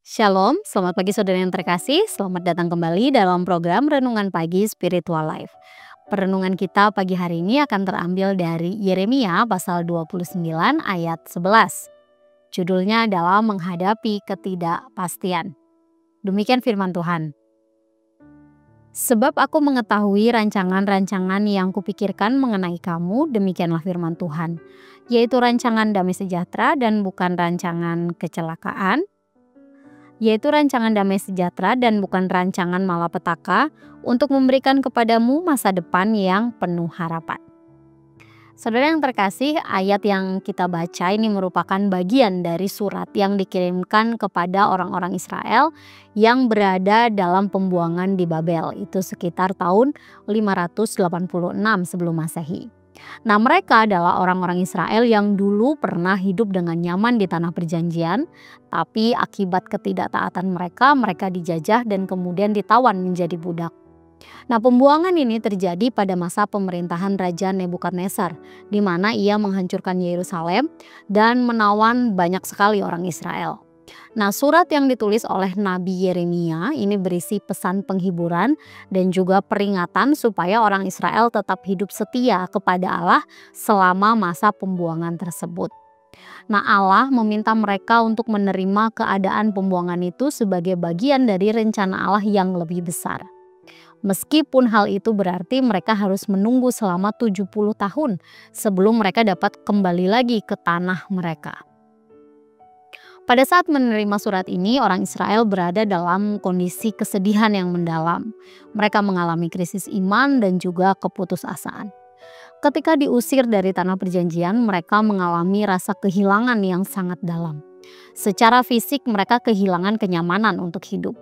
Shalom, selamat pagi saudara yang terkasih. Selamat datang kembali dalam program Renungan Pagi Spiritual Life. Perenungan kita pagi hari ini akan terambil dari Yeremia pasal 29 ayat 11. Judulnya adalah menghadapi ketidakpastian. Demikian firman Tuhan. Sebab aku mengetahui rancangan-rancangan yang kupikirkan mengenai kamu, demikianlah firman Tuhan, yaitu rancangan damai sejahtera dan bukan rancangan kecelakaan, yaitu rancangan damai sejahtera dan bukan rancangan malapetaka, untuk memberikan kepadamu masa depan yang penuh harapan. Saudara yang terkasih, ayat yang kita baca ini merupakan bagian dari surat yang dikirimkan kepada orang-orang Israel yang berada dalam pembuangan di Babel, itu sekitar tahun 586 sebelum Masehi. Nah, mereka adalah orang-orang Israel yang dulu pernah hidup dengan nyaman di tanah perjanjian, tapi akibat ketidaktaatan mereka dijajah dan kemudian ditawan menjadi budak. Nah, pembuangan ini terjadi pada masa pemerintahan Raja Nebukadnezar, di mana ia menghancurkan Yerusalem dan menawan banyak sekali orang Israel. Nah, surat yang ditulis oleh Nabi Yeremia ini berisi pesan penghiburan dan juga peringatan supaya orang Israel tetap hidup setia kepada Allah selama masa pembuangan tersebut. Nah, Allah meminta mereka untuk menerima keadaan pembuangan itu sebagai bagian dari rencana Allah yang lebih besar. Meskipun hal itu berarti mereka harus menunggu selama 70 tahun sebelum mereka dapat kembali lagi ke tanah mereka. Pada saat menerima surat ini, orang Israel berada dalam kondisi kesedihan yang mendalam. Mereka mengalami krisis iman dan juga keputusasaan. Ketika diusir dari tanah perjanjian, mereka mengalami rasa kehilangan yang sangat dalam. Secara fisik mereka kehilangan kenyamanan untuk hidup.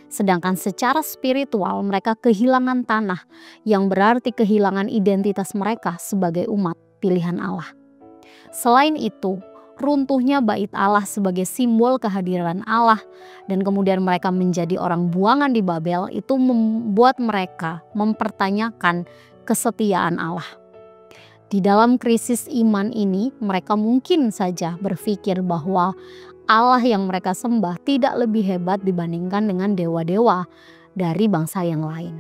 Sedangkan secara spiritual mereka kehilangan tanah, yang berarti kehilangan identitas mereka sebagai umat pilihan Allah. Selain itu, runtuhnya bait Allah sebagai simbol kehadiran Allah dan kemudian mereka menjadi orang buangan di Babel itu membuat mereka mempertanyakan kesetiaan Allah. Di dalam krisis iman ini, mereka mungkin saja berpikir bahwa Allah yang mereka sembah tidak lebih hebat dibandingkan dengan dewa-dewa dari bangsa yang lain.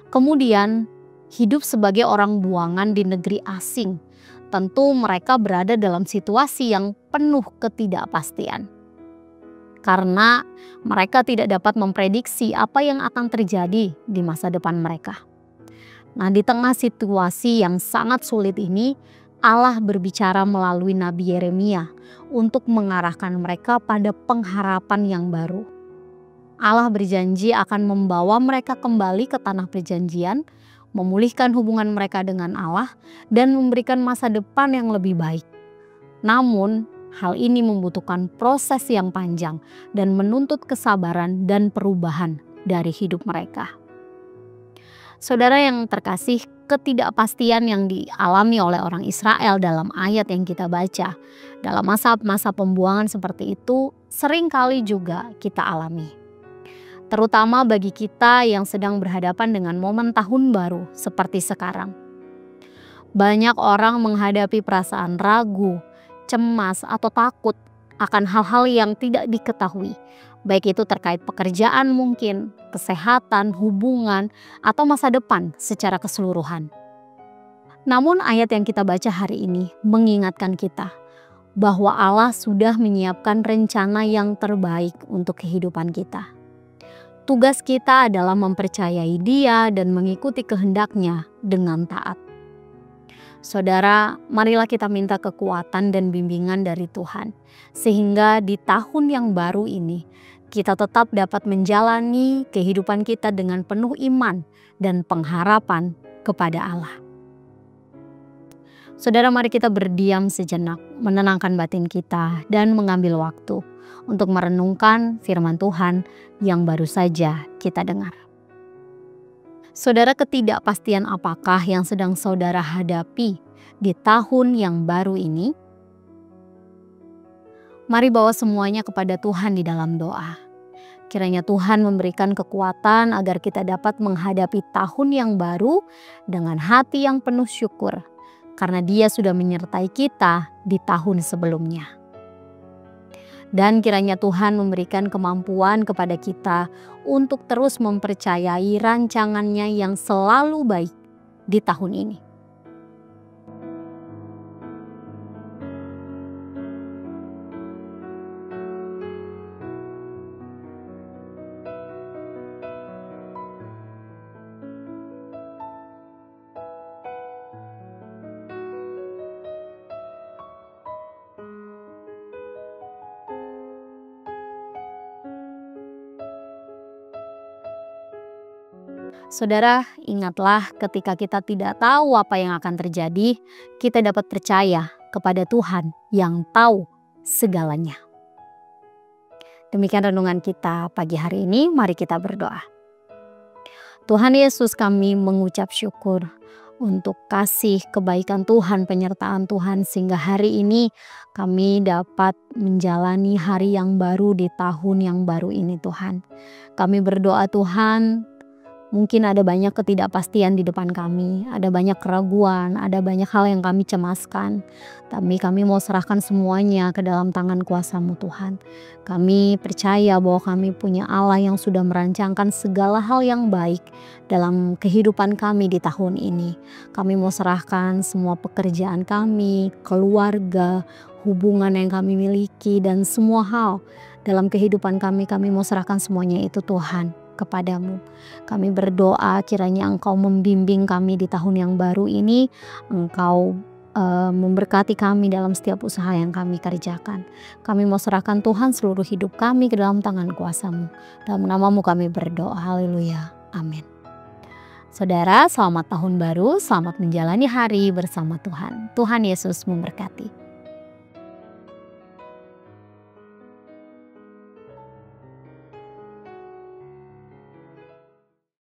Kemudian, hidup sebagai orang buangan di negeri asing, tentu mereka berada dalam situasi yang penuh ketidakpastian. Karena mereka tidak dapat memprediksi apa yang akan terjadi di masa depan mereka. Nah, di tengah situasi yang sangat sulit ini, Allah berbicara melalui Nabi Yeremia untuk mengarahkan mereka pada pengharapan yang baru. Allah berjanji akan membawa mereka kembali ke tanah perjanjian, memulihkan hubungan mereka dengan Allah, dan memberikan masa depan yang lebih baik. Namun, hal ini membutuhkan proses yang panjang dan menuntut kesabaran dan perubahan dari hidup mereka. Saudara yang terkasih, ketidakpastian yang dialami oleh orang Israel dalam ayat yang kita baca, dalam masa-masa pembuangan seperti itu, seringkali juga kita alami. Terutama bagi kita yang sedang berhadapan dengan momen tahun baru seperti sekarang. Banyak orang menghadapi perasaan ragu, cemas, atau takut akan hal-hal yang tidak diketahui, baik itu terkait pekerjaan mungkin, kesehatan, hubungan, atau masa depan secara keseluruhan. Namun ayat yang kita baca hari ini mengingatkan kita bahwa Allah sudah menyiapkan rencana yang terbaik untuk kehidupan kita. Tugas kita adalah mempercayai Dia dan mengikuti kehendak-Nya dengan taat. Saudara, marilah kita minta kekuatan dan bimbingan dari Tuhan, sehingga di tahun yang baru ini kita tetap dapat menjalani kehidupan kita dengan penuh iman dan pengharapan kepada Allah. Saudara, mari kita berdiam sejenak, menenangkan batin kita dan mengambil waktu untuk merenungkan firman Tuhan yang baru saja kita dengar. Saudara, ketidakpastian apakah yang sedang saudara hadapi di tahun yang baru ini? Mari bawa semuanya kepada Tuhan di dalam doa. Kiranya Tuhan memberikan kekuatan agar kita dapat menghadapi tahun yang baru dengan hati yang penuh syukur, karena Dia sudah menyertai kita di tahun sebelumnya. Dan kiranya Tuhan memberikan kemampuan kepada kita untuk terus mempercayai rancangannya yang selalu baik di tahun ini. Saudara, ingatlah ketika kita tidak tahu apa yang akan terjadi, kita dapat percaya kepada Tuhan yang tahu segalanya. Demikian renungan kita pagi hari ini, mari kita berdoa. Tuhan Yesus, kami mengucap syukur untuk kasih kebaikan Tuhan, penyertaan Tuhan, sehingga hari ini kami dapat menjalani hari yang baru di tahun yang baru ini Tuhan. Kami berdoa Tuhan, mungkin ada banyak ketidakpastian di depan kami, ada banyak keraguan, ada banyak hal yang kami cemaskan. Tapi kami mau serahkan semuanya ke dalam tangan kuasa-Mu Tuhan. Kami percaya bahwa kami punya Allah yang sudah merancangkan segala hal yang baik dalam kehidupan kami di tahun ini. Kami mau serahkan semua pekerjaan kami, keluarga, hubungan yang kami miliki, dan semua hal dalam kehidupan kami mau serahkan semuanya itu Tuhan kepadamu. Kami berdoa kiranya Engkau membimbing kami di tahun yang baru ini. Engkau memberkati kami dalam setiap usaha yang kami kerjakan. Kami mau serahkan Tuhan seluruh hidup kami ke dalam tangan kuasa-Mu. Dalam nama-Mu kami berdoa. Haleluya. Amin. Saudara, selamat tahun baru, selamat menjalani hari bersama Tuhan. Tuhan Yesus memberkati.